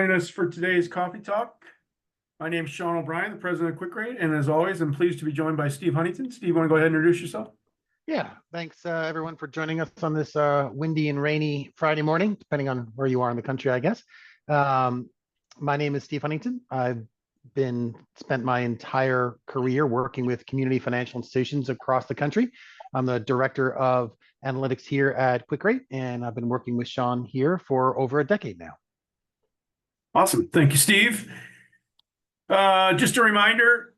join us for today's coffee talk. My name is Sean O'Brien, the president of QuickRate, and as always, I'm pleased to be joined by Steve Huntington. Steve, want to go ahead and introduce yourself? Yeah, thanks everyone for joining us on this windy and rainy Friday morning, depending on where you are in the country, I guess. My name is Steve Huntington. I've spent my entire career working with community financial institutions across the country. I'm the director of analytics here at QuickRate, and I've been working with Sean here for over a decade now. Awesome. Thank you, Steve. Just a reminder,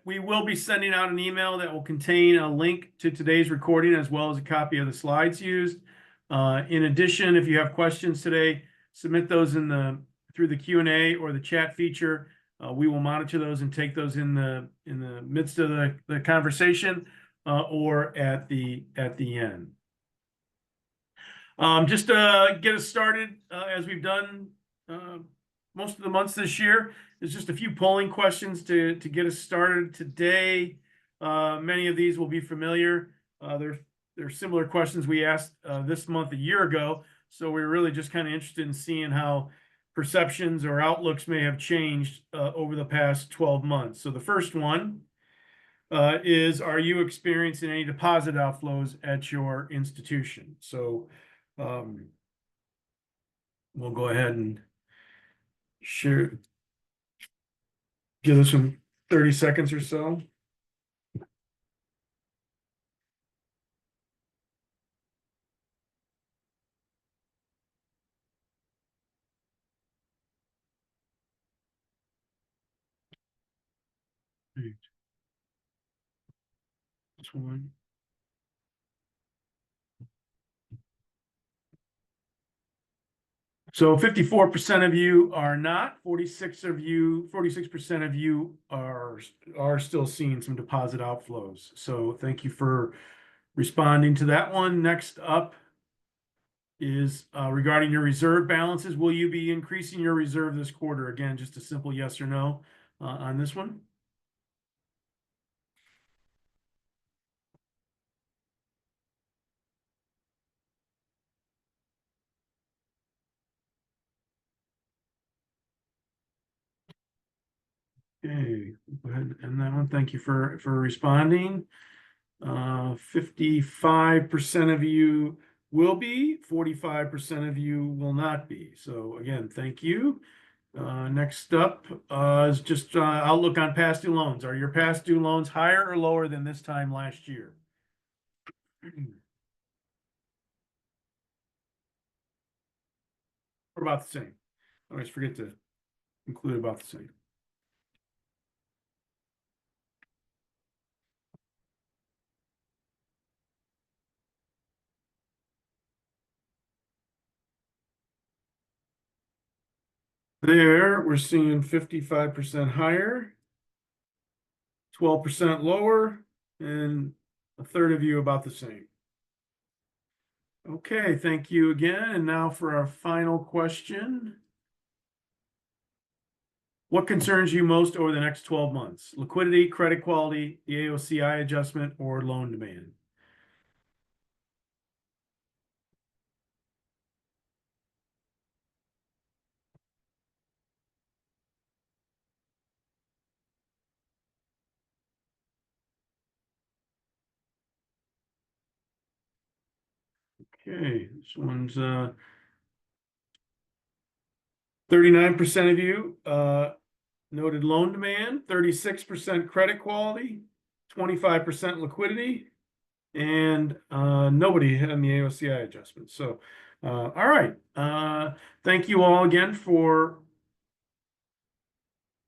we will be sending out an email that will contain a link to today's recording as well as a copy of the slides used. In addition, if you have questions today, submit those through the Q&A or the chat feature. We will monitor those and take those in the midst of the conversation or at the end. Just to get us started, as we've done most of the months this year, there's just a few polling questions to get us started today. Many of these will be familiar. They're similar questions we asked this month a year ago. So we're really just kind of interested in seeing how perceptions or outlooks may have changed over the past 12 months. So the first one is, are you experiencing any deposit outflows at your institution? So we'll go ahead and share. Give us some 30 seconds or so. This one. So 54% of you are not, 46% of you are still seeing some deposit outflows. So thank you for responding to that one. Next up is regarding your reserve balances. Will you be increasing your reserve this quarter? Again, just a simple yes or no on this one. Okay, go ahead and end that one. Thank you for responding. 55% of you will be, 45% of you will not be. So again, thank you. Next up is just outlook on past due loans. Are your past due loans higher or lower than this time last year? Or about the same? I always forget to include about the same. There, we're seeing 55% higher, 12% lower, and a third of you about the same. Okay, thank you again. And now for our final question. What concerns you most over the next 12 months? Liquidity, credit quality, the AOCI adjustment, or loan demand? Okay, this one's 39% of you noted loan demand, 36% credit quality, 25% liquidity, and nobody had the AOCI adjustment. So, all right. Thank you all again for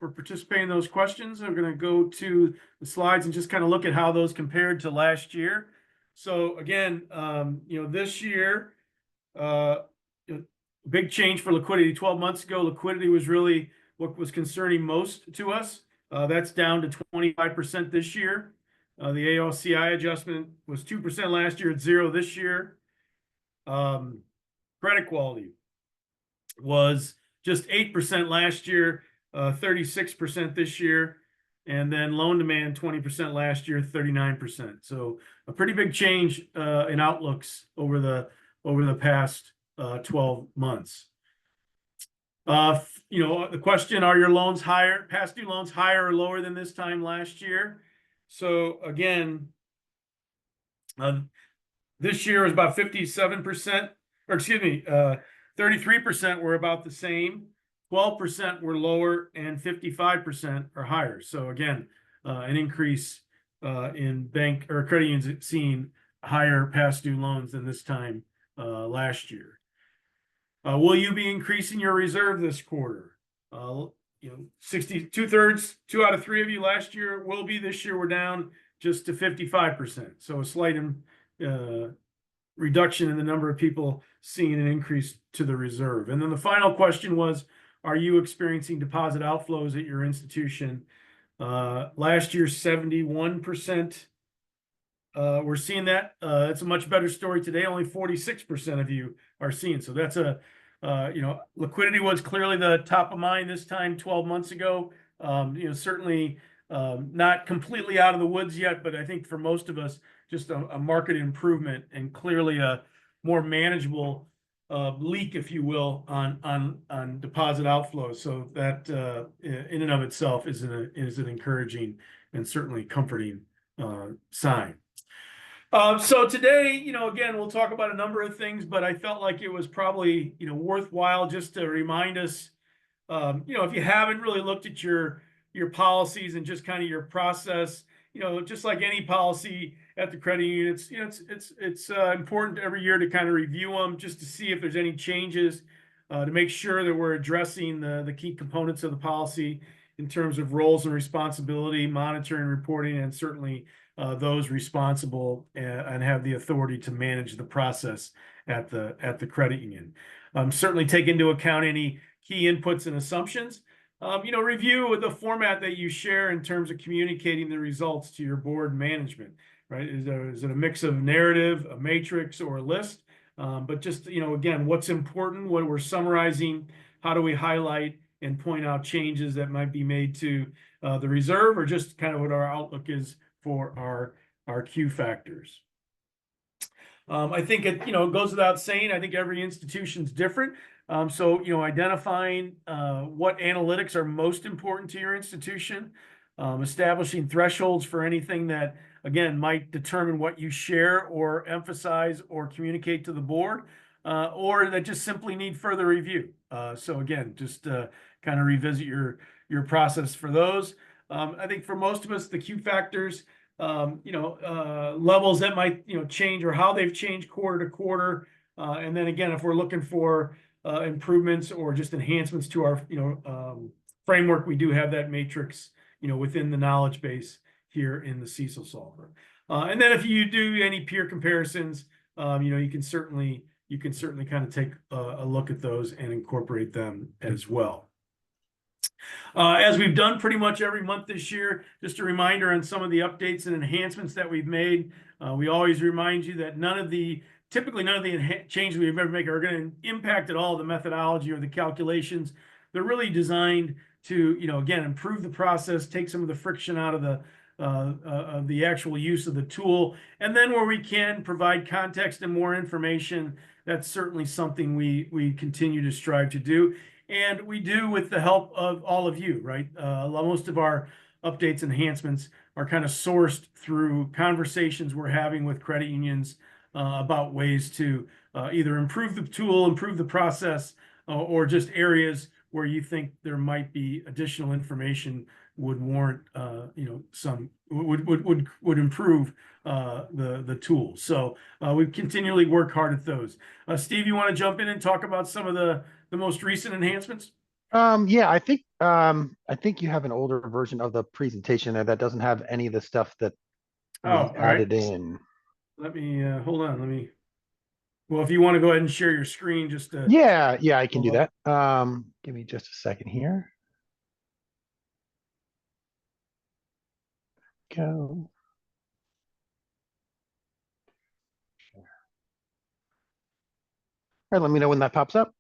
participating in those questions. I'm going to go to the slides and just kind of look at how those compared to last year. So again, this year, big change for liquidity. 12 months ago, liquidity was really what was concerning most to us. That's down to 25% this year. The AOCI adjustment was 2% last year, it's 0 this year. Credit quality was just 8% last year, 36% this year. And then loan demand, 20% last year, 39%. So a pretty big change in outlooks over the past 12 months. The question, are your loans higher, past due loans higher or lower than this time last year? So again, this year was about 57%, or excuse me, 33% were about the same, 12% were lower, and 55% are higher. So again, an increase in bank or credit unions seeing higher past due loans than this time last year. Will you be increasing your reserve this quarter? 2/3, 2 out of 3 of you last year will be. This year we're down just to 55%. So a slight reduction in the number of people seeing an increase to the reserve. And then the final question was, are you experiencing deposit outflows at your institution? Last year, 71%. We're seeing that. It's a much better story today. Only 46% of you are seeing. So that's liquidity was clearly the top of mind this time 12 months ago. Certainly not completely out of the woods yet, but I think for most of us, just a market improvement and clearly a more manageable leak, if you will, on deposit outflows. So that in and of itself is an encouraging and certainly comforting sign. So today, again, we'll talk about a number of things, but I felt like it was probably, worthwhile just to remind us, if you haven't really looked at your policies and just kind of your process, just like any policy at the credit union, it's important every year to kind of review them just to see if there's any changes, to make sure that we're addressing the key components of the policy in terms of roles and responsibility, monitoring, reporting, and certainly those responsible and have the authority to manage the process at the credit union. Certainly take into account any key inputs and assumptions. Review the format that you share in terms of communicating the results to your board management, right? Is it a mix of narrative, a matrix, or a list? But just, again, what's important, what we're summarizing, how do we highlight and point out changes that might be made to the reserve, or just kind of what our outlook is for our Q factors. I think it goes without saying, I think every institution's different. So identifying what analytics are most important to your institution, establishing thresholds for anything that, again, might determine what you share or emphasize or communicate to the board, or that just simply need further review. So again, just kind of revisit your process for those. I think for most of us, the Q factors, levels that might change or how they've changed quarter to quarter, and then again, if we're looking for improvements or just enhancements to our framework, we do have that matrix within the knowledge base here in the CECLSolver. And then if you do any peer comparisons, you can certainly kind of take a look at those and incorporate them as well. As we've done pretty much every month this year, just a reminder on some of the updates and enhancements that we've made. We always remind you that typically none of the changes we've ever made are going to impact at all the methodology or the calculations. They're really designed to, again, improve the process, take some of the friction out of the actual use of the tool, and then where we can provide context and more information. That's certainly something we continue to strive to do. And we do with the help of all of you, right? Most of our updates, enhancements are kind of sourced through conversations we're having with credit unions about ways to either improve the tool, improve the process, or just areas where you think there might be additional information would warrant, would improve the tool. So we continually work hard at those. Steve, you want to jump in and talk about some of the most recent enhancements? Yeah, I think you have an older version of the presentation there that doesn't have any of the stuff that we added in. Let me hold on. Well, if you want to go ahead and share your screen, just to... Yeah, I can do that. Give me just a second here. Go. All right, let me know when that pops up.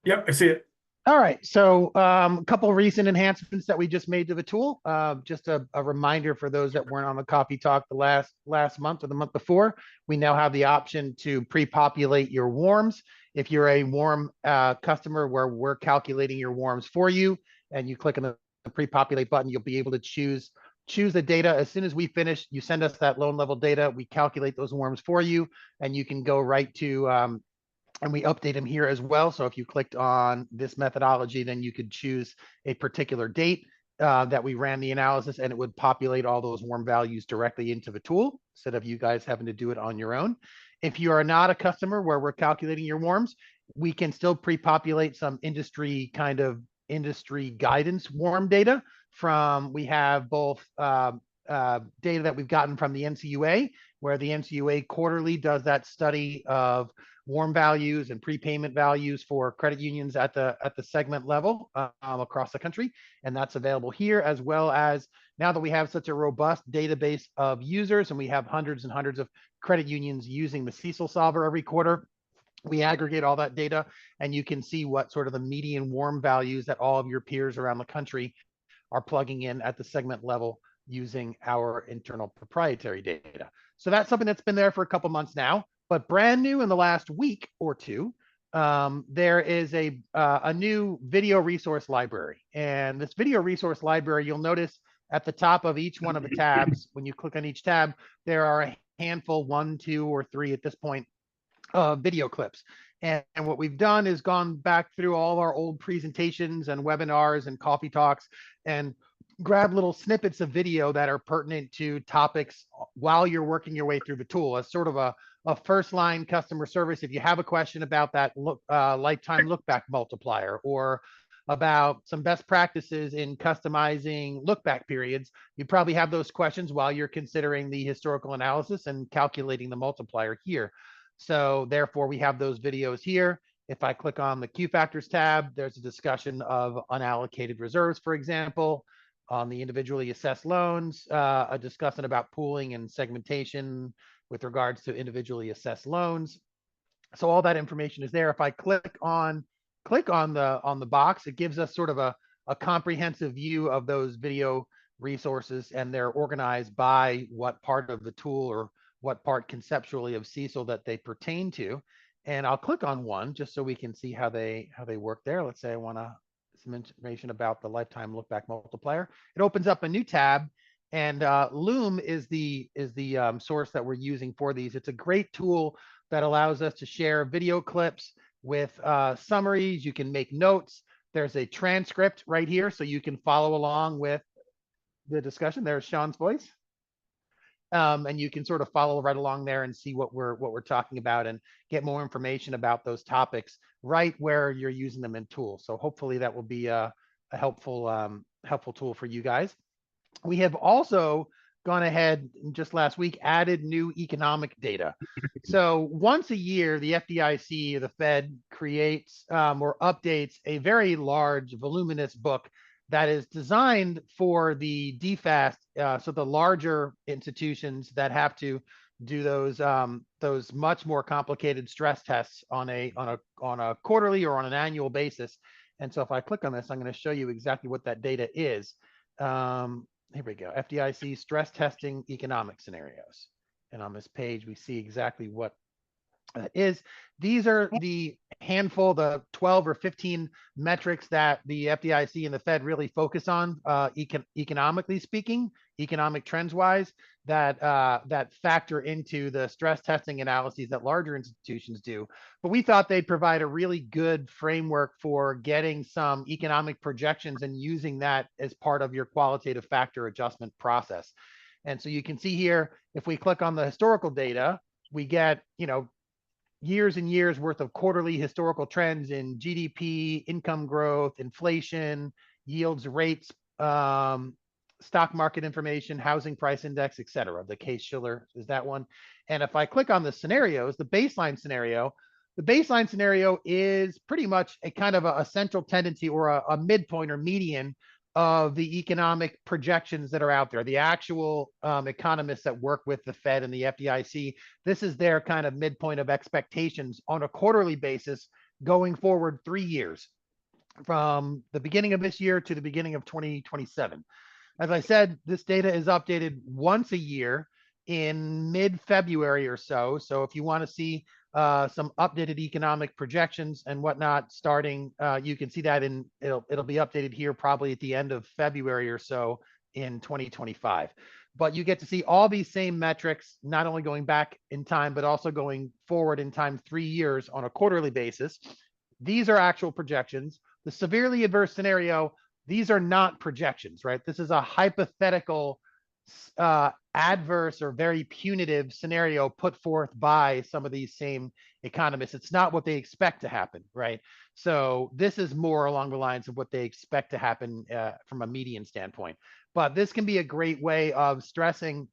Yep, I see it. All right, so a couple recent enhancements that we just made to the tool. Just a reminder for those that weren't on the Coffee Talk the last month or the month before, we now have the option to pre-populate your warms. If you're a warm customer where we're calculating your warms for you, and you click on the pre-populate button, you'll be able to choose the data. As soon as we finish, you send us that loan level data, we calculate those warms for you, and you can go right to and we update them here as well. So if you clicked on this methodology, then you could choose a particular date that we ran the analysis, and it would populate all those warm values directly into the tool instead of you guys having to do it on your own. If you are not a customer where we're calculating your warms, we can still pre-populate some industry guidance warm data from, we have both data that we've gotten from the NCUA, where the NCUA quarterly does that study of warm values and prepayment values for credit unions at the segment level across the country. And that's available here, as well as now that we have such a robust database of users and we have hundreds and hundreds of credit unions using the CECLSolver every quarter, we aggregate all that data and you can see what sort of the median warm values that all of your peers around the country are plugging in at the segment level using our internal proprietary data. So that's something that's been there for a couple months now, but brand new in the last week or two, there is a new video resource library. And this video resource library, you'll notice at the top of each one of the tabs, when you click on each tab, there are a handful, 1, 2, or 3 at this point, video clips. And what we've done is gone back through all of our old presentations and webinars and coffee talks and grab little snippets of video that are pertinent to topics while you're working your way through the tool as sort of a first line customer service. If you have a question about that lifetime look back multiplier, or about some best practices in customizing look back periods, you probably have those questions while you're considering the historical analysis and calculating the multiplier here. So therefore we have those videos here. If I click on the Q factors tab, there's a discussion of unallocated reserves, for example. On the individually assessed loans, a discussion about pooling and segmentation with regards to individually assessed loans. So all that information is there. If I click on the box, it gives us sort of a comprehensive view of those video resources, and they're organized by what part of the tool or what part conceptually of CECL that they pertain to. And I'll click on one just so we can see how they work there. Let's say I want some information about the lifetime look back multiplier. It opens up a new tab, and Loom is the source that we're using for these. It's a great tool that allows us to share video clips with summaries. You can make notes. There's a transcript right here, so you can follow along with the discussion. There's Sean's voice. And you can sort of follow right along there and see what we're talking about and get more information about those topics right where you're using them in tools. So hopefully that will be a helpful tool for you guys. We have also gone ahead and just last week added new economic data. So once a year, the FDIC or the Fed creates or updates a very large, voluminous book that is designed for the DFAST, so the larger institutions that have to do those much more complicated stress tests on a quarterly or on an annual basis. And so if I click on this, I'm going to show you exactly what that data is. Here we go, FDIC stress testing economic scenarios. And on this page, we see exactly what that is. These are the handful, the 12 or 15 metrics that the FDIC and the Fed really focus on, economically speaking, economic trends wise, that factor into the stress testing analyses that larger institutions do. But we thought they'd provide a really good framework for getting some economic projections and using that as part of your qualitative factor adjustment process. And so you can see here, if we click on the historical data, we get, years and years worth of quarterly historical trends in GDP, income growth, inflation, yields, rates, stock market information, housing price index, et cetera. The Case-Shiller is that one. And if I click on the scenarios, the baseline scenario is pretty much a kind of a central tendency or a midpoint or median of the economic projections that are out there, the actual economists that work with the Fed and the FDIC. This is their kind of midpoint of expectations on a quarterly basis going forward 3 years. from the beginning of this year to the beginning of 2027. As I said, this data is updated once a year in mid-February or so. So if you want to see some updated economic projections and whatnot starting, you can see that it'll be updated here probably at the end of February or so in 2025. But you get to see all these same metrics, not only going back in time, but also going forward in time 3 years on a quarterly basis. These are actual projections. The severely adverse scenario, these are not projections, right? This is a hypothetical adverse or very punitive scenario put forth by some of these same economists. It's not what they expect to happen, right? So this is more along the lines of what they expect to happen from a median standpoint. But this can be a great way of stressing,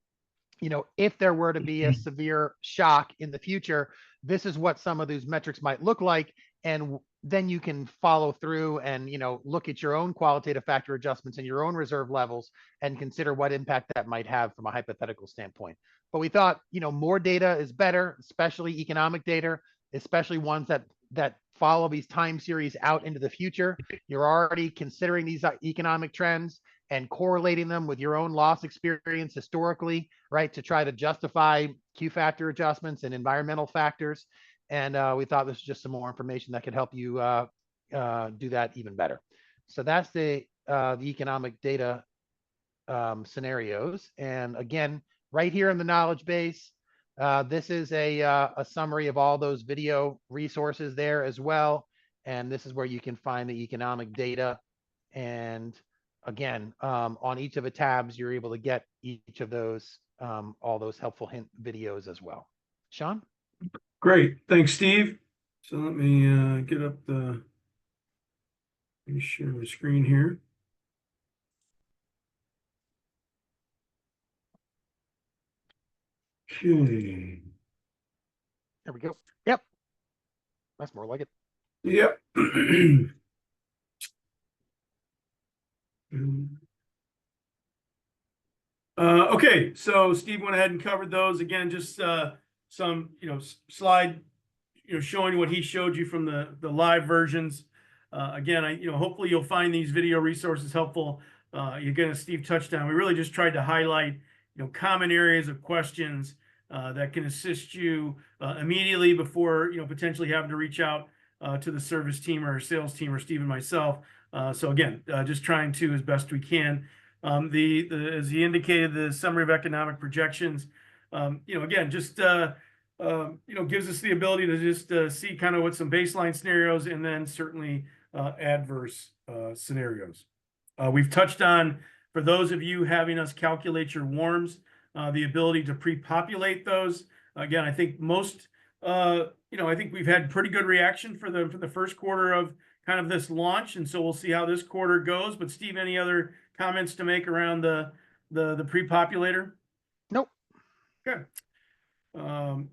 if there were to be a severe shock in the future, this is what some of these metrics might look like. And then you can follow through and, look at your own qualitative factor adjustments and your own reserve levels and consider what impact that might have from a hypothetical standpoint. But we thought, more data is better, especially economic data, especially ones that follow these time series out into the future. You're already considering these economic trends and correlating them with your own loss experience historically, right, to try to justify Q factor adjustments and environmental factors. And we thought this was just some more information that could help you do that even better. So that's the economic data scenarios. And again, right here in the knowledge base, this is a summary of all those video resources there as well. And this is where you can find the economic data. And again, on each of the tabs, you're able to get each of those, all those helpful hint videos as well. Sean? Great. Thanks, Steve. So let me get up let me share my screen here. Okay. There we go. Yep. That's more like it. Yep. Okay, so Steve went ahead and covered those. Again, just some, slide, showing what he showed you from the live versions. Again, hopefully you'll find these video resources helpful. Again, as Steve touched on, we really just tried to highlight, common areas of questions that can assist you immediately before, potentially having to reach out to the service team or sales team or Steve and myself. So again, just trying to, as best we can. As he indicated, the summary of economic projections, again, just, gives us the ability to just see kind of what some baseline scenarios and then certainly adverse scenarios. We've touched on, for those of you having us calculate your warms, the ability to pre-populate those. Again, I think most, I think we've had pretty good reaction for the first quarter of kind of this launch, and so we'll see how this quarter goes. But Steve, any other comments to make around the pre-populator? Nope. Okay. All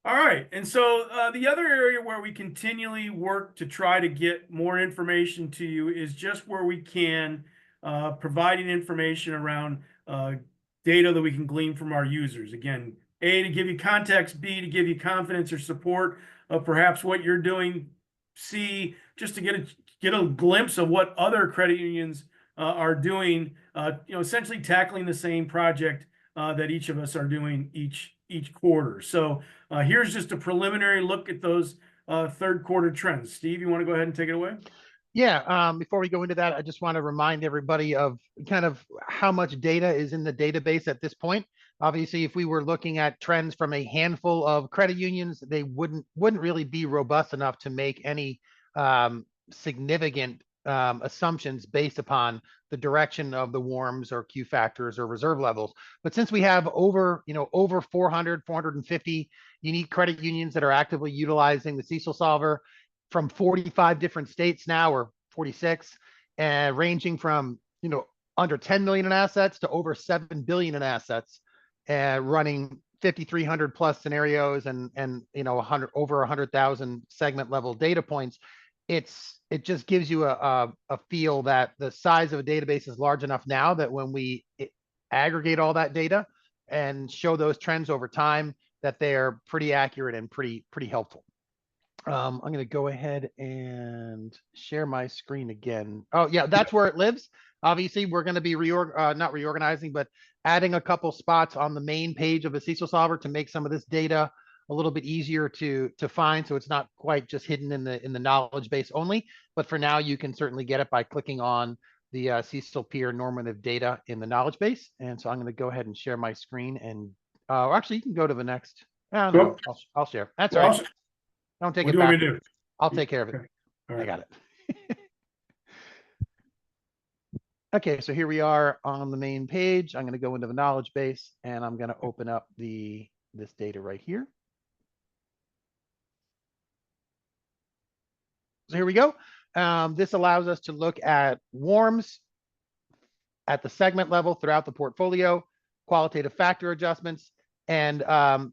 right, and so the other area where we continually work to try to get more information to you is just where we can, providing information around data that we can glean from our users. Again, A, to give you context, B, to give you confidence or support of perhaps what you're doing, C, just to get a glimpse of what other credit unions are doing, essentially tackling the same project that each of us are doing each quarter. So here's just a preliminary look at those third quarter trends. Steve, you want to go ahead and take it away? Yeah, before we go into that, I just want to remind everybody of kind of how much data is in the database at this point. Obviously, if we were looking at trends from a handful of credit unions, they wouldn't really be robust enough to make any significant assumptions based upon the direction of the warms or Q factors or reserve levels. But since we have over 400, 450 unique credit unions that are actively utilizing the CECLSolver from 45 different states now, or 46, and ranging from, under 10 million in assets to over 7 billion in assets, and running 5,300 plus scenarios and over 100,000 segment level data points. It just gives you a feel that the size of a database is large enough now that when we aggregate all that data and show those trends over time, that they're pretty accurate and pretty helpful. I'm going to go ahead and share my screen again. Oh, yeah, that's where it lives. Obviously, we're going to be not reorganizing, but adding a couple spots on the main page of the CECLSolver to make some of this data a little bit easier to find, so it's not quite just hidden in the knowledge base only. But for now, you can certainly get it by clicking on the CECL peer normative data in the knowledge base. And so I'm going to go ahead and share my screen, and actually, you can go to the next. Oh, no, Cool. I'll share. That's all Well, right. Don't take what it do you want me to backwards. do? I'll take care of it. Okay. All I right. got it. Okay, so here we are on the main page. I'm going to go into the knowledge base, and I'm going to open up this data right here. So here we go. This allows us to look at warms at the segment level throughout the portfolio, qualitative factor adjustments, and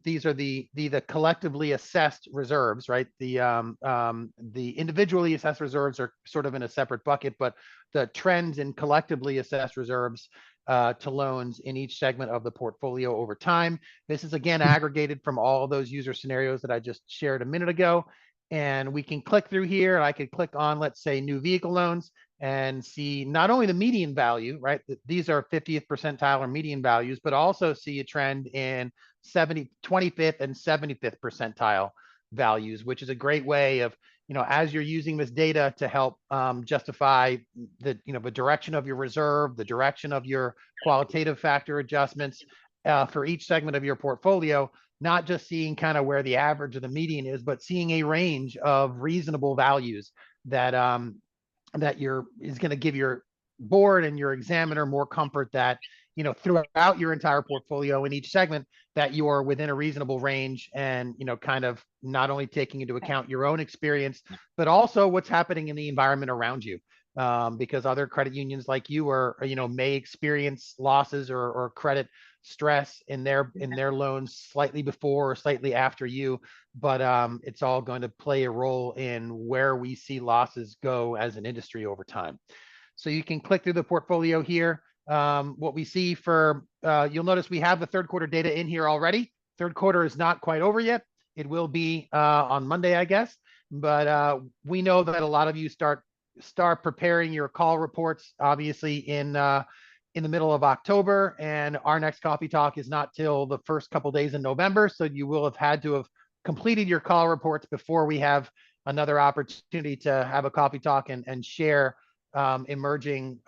these are the collectively assessed reserves, right? The individually assessed reserves are sort of in a separate bucket, but the trends in collectively assessed reserves to loans in each segment of the portfolio over time. This is again aggregated from all of those user scenarios that I just shared a minute ago. And we can click through here. I could click on, let's say, new vehicle loans and see not only the median value, right? These are 50th percentile or median values, but also see a trend in 25th and 75th percentile values, which is a great way of, as you're using this data to help justify the direction of your reserve, the direction of your qualitative factor adjustments for each segment of your portfolio, not just seeing kind of where the average or the median is, but seeing a range of reasonable values that is going to give your board and your examiner more comfort that throughout your entire portfolio in each segment that you are within a reasonable range, and kind of not only taking into account your own experience but also what's happening in the environment around you, because other credit unions like you are may experience losses or credit stress in their loans slightly before or slightly after you, but it's all going to play a role in where we see losses go as an industry over time. So you can click through the portfolio here. What we see for, you'll notice we have the third quarter data in here already. Third quarter is not quite over yet. It will be on Monday, I guess. But we know that a lot of you start preparing your call reports, obviously in the middle of October, and our next coffee talk is not till the first couple days in November. So you will have had to have completed your call reports before we have another opportunity to have a coffee talk and share emerging,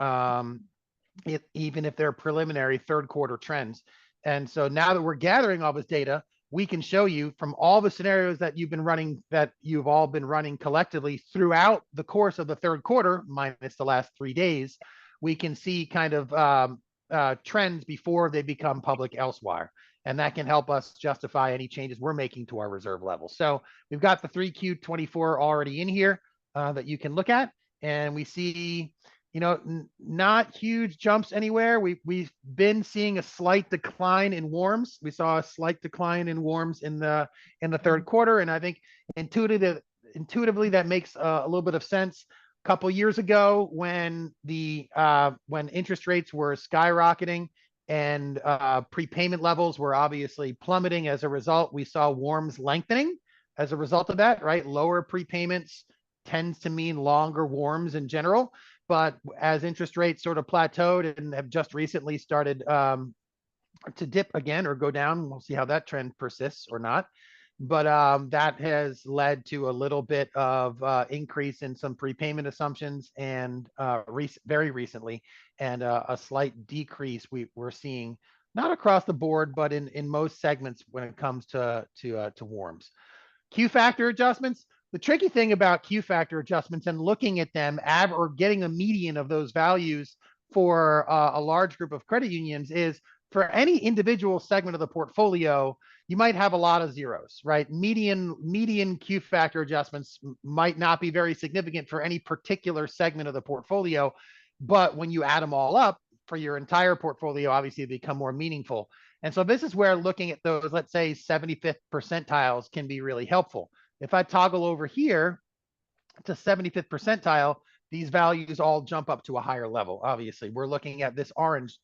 even if they're preliminary, third quarter trends. And so now that we're gathering all this data, we can show you from all the scenarios that you've all been running collectively throughout the course of the third quarter, minus the last 3 days, we can see kind of trends before they become public elsewhere. And that can help us justify any changes we're making to our reserve level. So we've got the 3Q24 already in here that you can look at. And we see, not huge jumps anywhere. We've been seeing a slight decline in warms. We saw a slight decline in warms in the third quarter. And I think intuitively that makes a little bit of sense. A couple years ago, when interest rates were skyrocketing and prepayment levels were obviously plummeting as a result, we saw warms lengthening as a result of that, right? Lower prepayments tends to mean longer warms in general. But as interest rates sort of plateaued and have just recently started to dip again or go down, we'll see how that trend persists or not. But that has led to a little bit of increase in some prepayment assumptions, and very recently, and a slight decrease we're seeing, not across the board, but in most segments when it comes to warms. Q factor adjustments. The tricky thing about Q factor adjustments and looking at them or getting a median of those values for a large group of credit unions is, for any individual segment of the portfolio, you might have a lot of zeros, right? Median Q factor adjustments might not be very significant for any particular segment of the portfolio, but when you add them all up for your entire portfolio, obviously they become more meaningful. And so this is where looking at those, let's say 75th percentiles, can be really helpful. If I toggle over here to 75th percentile, these values all jump up to a higher level. Obviously, we're looking at this orange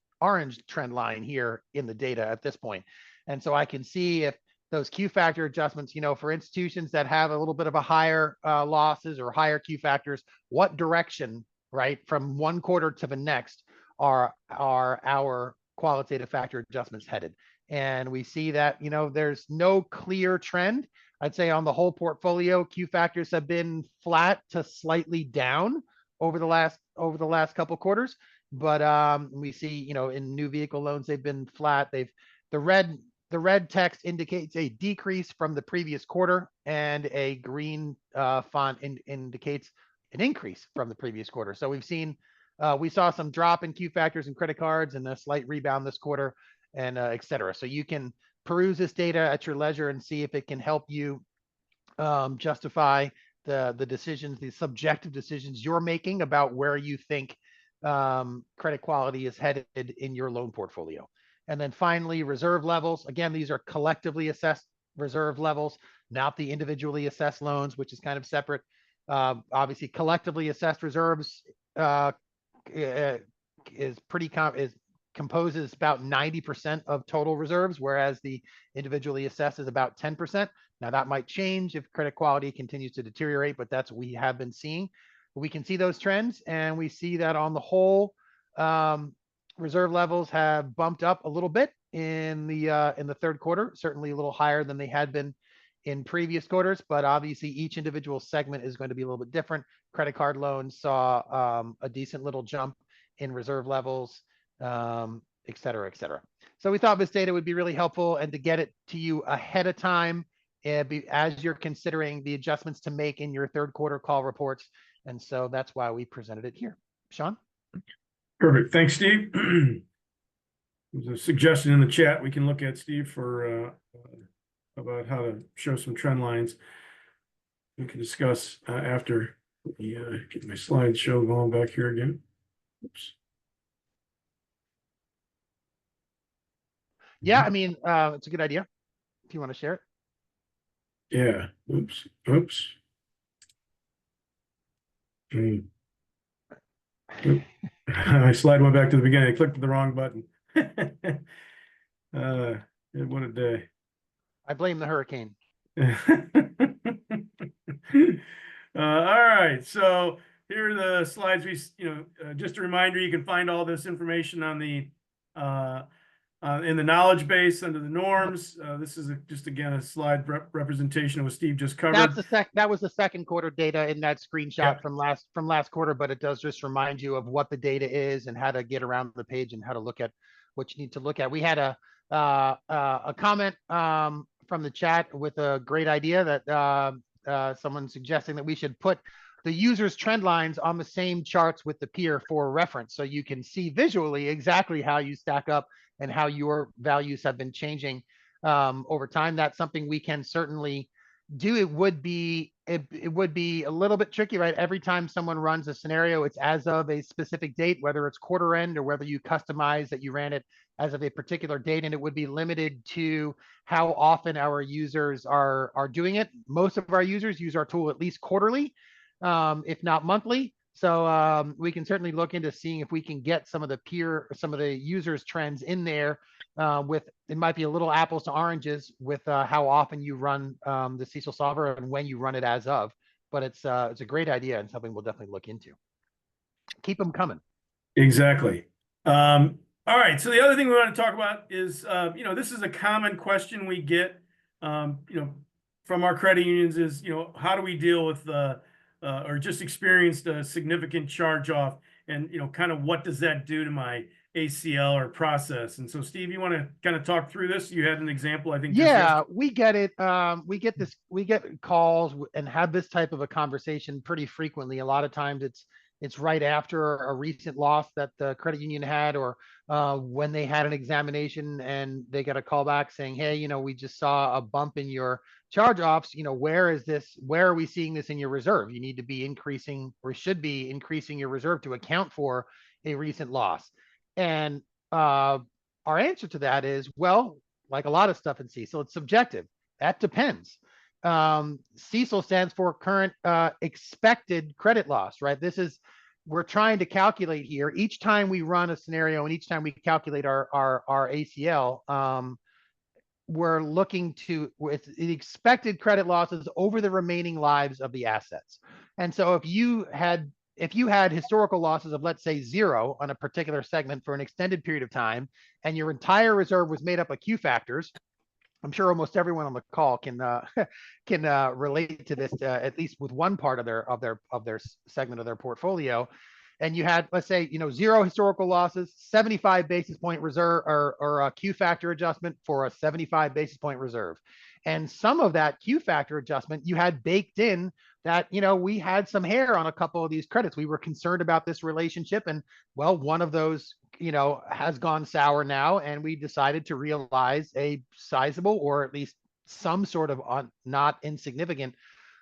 trend line here in the data at this point. And so I can see if those Q factor adjustments, for institutions that have a little bit of a higher losses or higher Q factors, what direction, right, from one quarter to the next are our qualitative factor adjustments headed? And we see that, there's no clear trend. I'd say on the whole portfolio, Q factors have been flat to slightly down over the last couple quarters. But we see, in new vehicle loans, they've been flat. The red text indicates a decrease from the previous quarter, and a green font indicates an increase from the previous quarter. So we saw some drop in Q factors and credit cards and a slight rebound this quarter, and et cetera. So you can peruse this data at your leisure and see if it can help you justify the decisions, the subjective decisions you're making about where you think credit quality is headed in your loan portfolio. And then finally, reserve levels. Again, these are collectively assessed reserve levels, not the individually assessed loans, which is kind of separate. Obviously, collectively assessed reserves composes about 90% of total reserves, whereas the individually assessed is about 10%. Now that might change if credit quality continues to deteriorate, but that's what we have been seeing. We can see those trends, and we see that on the whole, reserve levels have bumped up a little bit in the third quarter, certainly a little higher than they had been in previous quarters, but obviously each individual segment is going to be a little bit different. Credit card loans saw a decent little jump in reserve levels, et cetera, et cetera. So we thought this data would be really helpful, and to get it to you ahead of time as you're considering the adjustments to make in your third quarter call reports. And so that's why we presented it here. Sean? Perfect. Thanks, Steve. There's a suggestion in the chat we can look at, Steve, for about how to show some trend lines. We can discuss after we get my slideshow going back here again. Oops. Yeah, I mean, it's a good idea if you want to share it. Yeah. Oops. My slide went back to the beginning. I clicked the wrong button. What a day. I blame the hurricane. All right. So here are the slides. Just a reminder, you can find all this information on the in the knowledge base under the norms. This is just again a slide representation of what Steve just covered. That was the second quarter data in that screenshot from last quarter, but it does just remind you of what the data is and how to get around the page and how to look at what you need to look at. We had a comment from the chat with a great idea that someone suggesting that we should put the user's trend lines on the same charts with the peer for reference, so you can see visually exactly how you stack up and how your values have been changing over time. That's something we can certainly do. It would be a little bit tricky, right? Every time someone runs a scenario, it's as of a specific date, whether it's quarter end or whether you customize that you ran it as of a particular date, and it would be limited to how often our users are doing it. Most of our users use our tool at least quarterly, if not monthly. So we can certainly look into seeing if we can get some of the users trends in there with, it might be a little apples to oranges with how often you run the CECLSolver and when you run it as of, but it's a great idea and something we'll definitely look into. Keep them coming. Exactly. All right. So the other thing we want to talk about is, this is a common question we get, from our credit unions is, how do we deal with or just experienced a significant charge off, and kind of what does that do to my ACL or process? And so, Steve, you want to kind of talk through this? You had an example, I think. Yeah, we get it. We get calls and have this type of a conversation pretty frequently. A lot of times it's right after a recent loss that the credit union had, or when they had an examination and they got a call back saying, hey, we just saw a bump in your charge-offs. Where is this? Where are we seeing this in your reserve? You need to be increasing, or should be increasing, your reserve to account for a recent loss. And our answer to that is, well, like a lot of stuff in CECL, it's subjective. That depends. CECL stands for current expected credit loss, right? We're trying to calculate here. Each time we run a scenario and each time we calculate our ACL, we're looking to, it's the expected credit losses over the remaining lives of the assets. And so if you had historical losses of, let's say, 0 on a particular segment for an extended period of time, and your entire reserve was made up of Q factors, I'm sure almost everyone on the call can can relate to this, at least with one part of their segment of their portfolio. And you had, let's say, 0 historical losses, 75 basis point reserve, or a Q factor adjustment for a 75 basis point reserve. And some of that Q factor adjustment you had baked in that, we had some hair on a couple of these credits. We were concerned about this relationship, and well, one of those has gone sour now, and we decided to realize a sizable, or at least some sort of not insignificant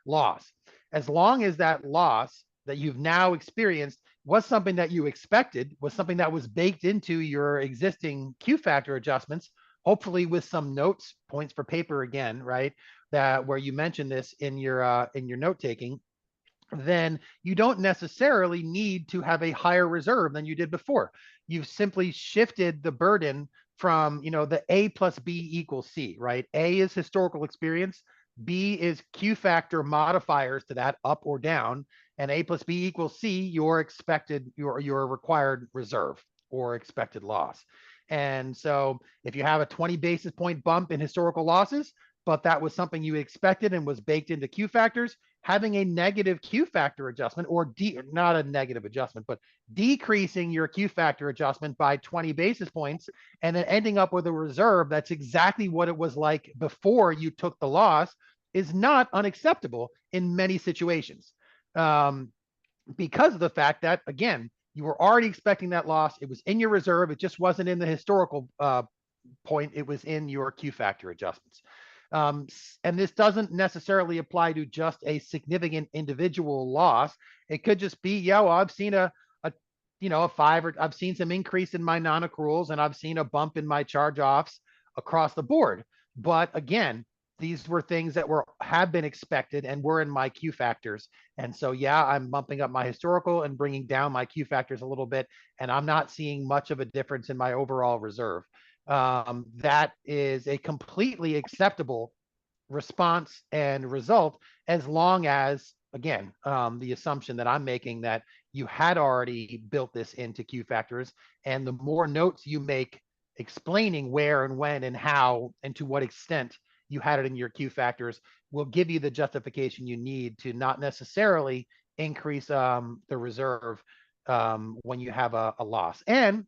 loss. As long as that loss that you've now experienced was something that you expected, was something that was baked into your existing Q factor adjustments, hopefully with some notes, points for paper again, right? That where you mentioned this in your note taking, then you don't necessarily need to have a higher reserve than you did before. You've simply shifted the burden from, the A plus B equals C, right? A is historical experience. B is Q factor modifiers to that, up or down, and A plus B equals C, your required reserve or expected loss. And so if you have a 20 basis point bump in historical losses, but that was something you expected and was baked into Q factors, having a negative Q factor adjustment, or not a negative adjustment, but decreasing your Q factor adjustment by 20 basis points, and then ending up with a reserve that's exactly what it was like before you took the loss, is not unacceptable in many situations. Because of the fact that, again, you were already expecting that loss. It was in your reserve. It just wasn't in the historical point. It was in your Q factor adjustments. And this doesn't necessarily apply to just a significant individual loss. It could just be, yeah, well, I've seen a 5, or I've seen some increase in my non-accruals, and I've seen a bump in my charge-offs across the board. But again, these were things that have been expected and were in my Q factors. And so, yeah, I'm bumping up my historical and bringing down my Q factors a little bit, and I'm not seeing much of a difference in my overall reserve. That is a completely acceptable response and result, as long as, again, the assumption that I'm making that you had already built this into Q factors, and the more notes you make explaining where and when and how and to what extent you had it in your Q factors will give you the justification you need to not necessarily increase the reserve when you have a loss. And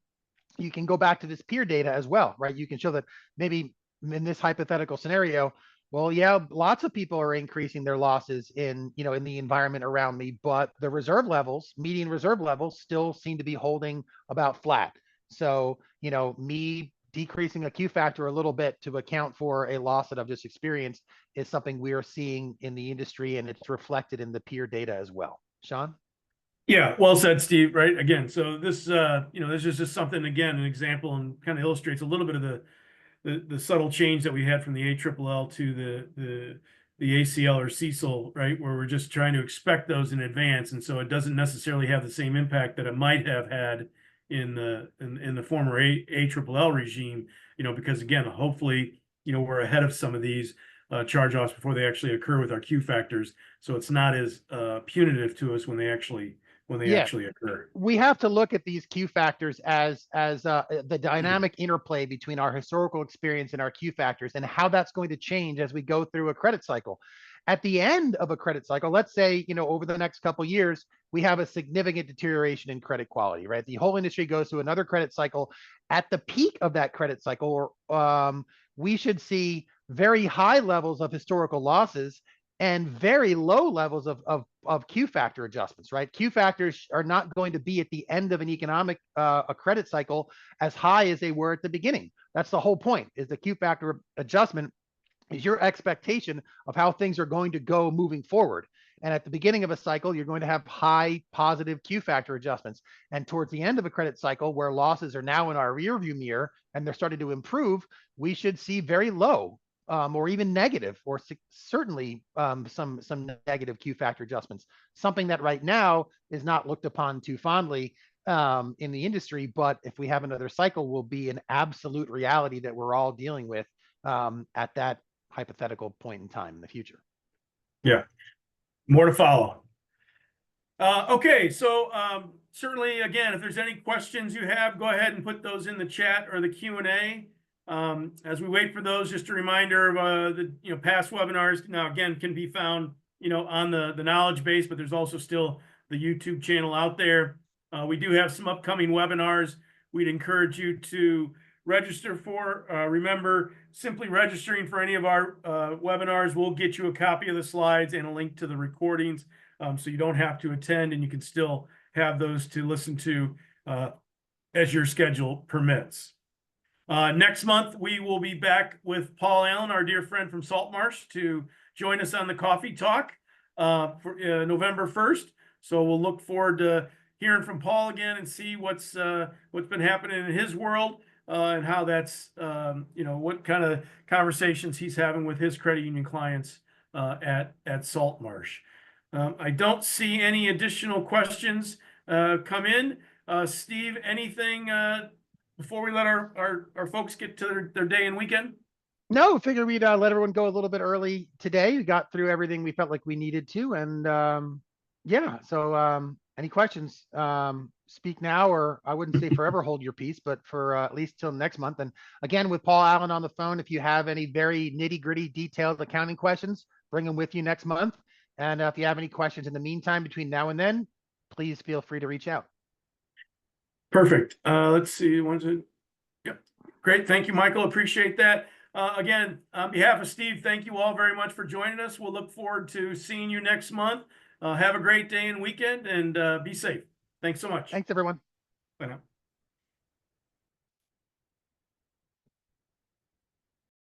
you can go back to this peer data as well, right? You can show that maybe in this hypothetical scenario, well, yeah, lots of people are increasing their losses in the environment around me, but the reserve levels, median reserve levels, still seem to be holding about flat. So, me decreasing a Q factor a little bit to account for a loss that I've just experienced is something we are seeing in the industry, and it's reflected in the peer data as well. Sean? Yeah, well said, Steve. Right. Again, so this, this is just something, again, an example, and kind of illustrates a little bit of the subtle change that we had from the ALLL to the ACL or CECL, right? Where we're just trying to expect those in advance. And so it doesn't necessarily have the same impact that it might have had in the former ALLL regime, because again, hopefully, we're ahead of some of these charge-offs before they actually occur with our Q factors. So it's not as punitive to us when they actually occur. We have to look at these Q factors as the dynamic interplay between our historical experience and our Q factors, and how that's going to change as we go through a credit cycle. At the end of a credit cycle, let's say, over the next couple of years, we have a significant deterioration in credit quality, right? The whole industry goes through another credit cycle. At the peak of that credit cycle, we should see very high levels of historical losses and very low levels of Q factor adjustments, right? Q factors are not going to be at the end of an economic a credit cycle as high as they were at the beginning. That's the whole point, is the Q factor adjustment is your expectation of how things are going to go moving forward. And at the beginning of a cycle, you're going to have high positive Q factor adjustments. And towards the end of a credit cycle, where losses are now in our rearview mirror and they're starting to improve, we should see very low or even negative, or certainly some negative Q factor adjustments. Something that right now is not looked upon too fondly in the industry, but if we have another cycle, will be an absolute reality that we're all dealing with at that hypothetical point in time in the future. Yeah, more to follow. Okay, so certainly, again, if there's any questions you have, go ahead and put those in the chat or the Q&A. As we wait for those, just a reminder of the past webinars now again can be found on the knowledge base, but there's also still the YouTube channel out there. We do have some upcoming webinars we'd encourage you to register for. Remember, simply registering for any of our webinars will get you a copy of the slides and a link to the recordings, so you don't have to attend and you can still have those to listen to as your schedule permits. Next month, we will be back with Paul Allen, our dear friend from Saltmarsh, to join us on the Coffee Talk for November 1st. So we'll look forward to hearing from Paul again and see what's been happening in his world and how that's what kind of conversations he's having with his credit union clients at Saltmarsh. I don't see any additional questions come in. Steve, anything before we let our folks get to their day and weekend? No, figure we'd let everyone go a little bit early today. We got through everything we felt like we needed to. And yeah, so any questions, speak now, or I wouldn't say forever hold your peace, but for at least till next month. And again, with Paul Allen on the phone, if you have any very nitty gritty detailed accounting questions, bring them with you next month. And if you have any questions in the meantime, between now and then, please feel free to reach out. Perfect. Let's see. Yep. Great. Thank you, Michael. Appreciate that. Again, on behalf of Steve, thank you all very much for joining us. We'll look forward to seeing you next month. Have a great day and weekend, and be safe. Thanks so much. Thanks, everyone. Bye now.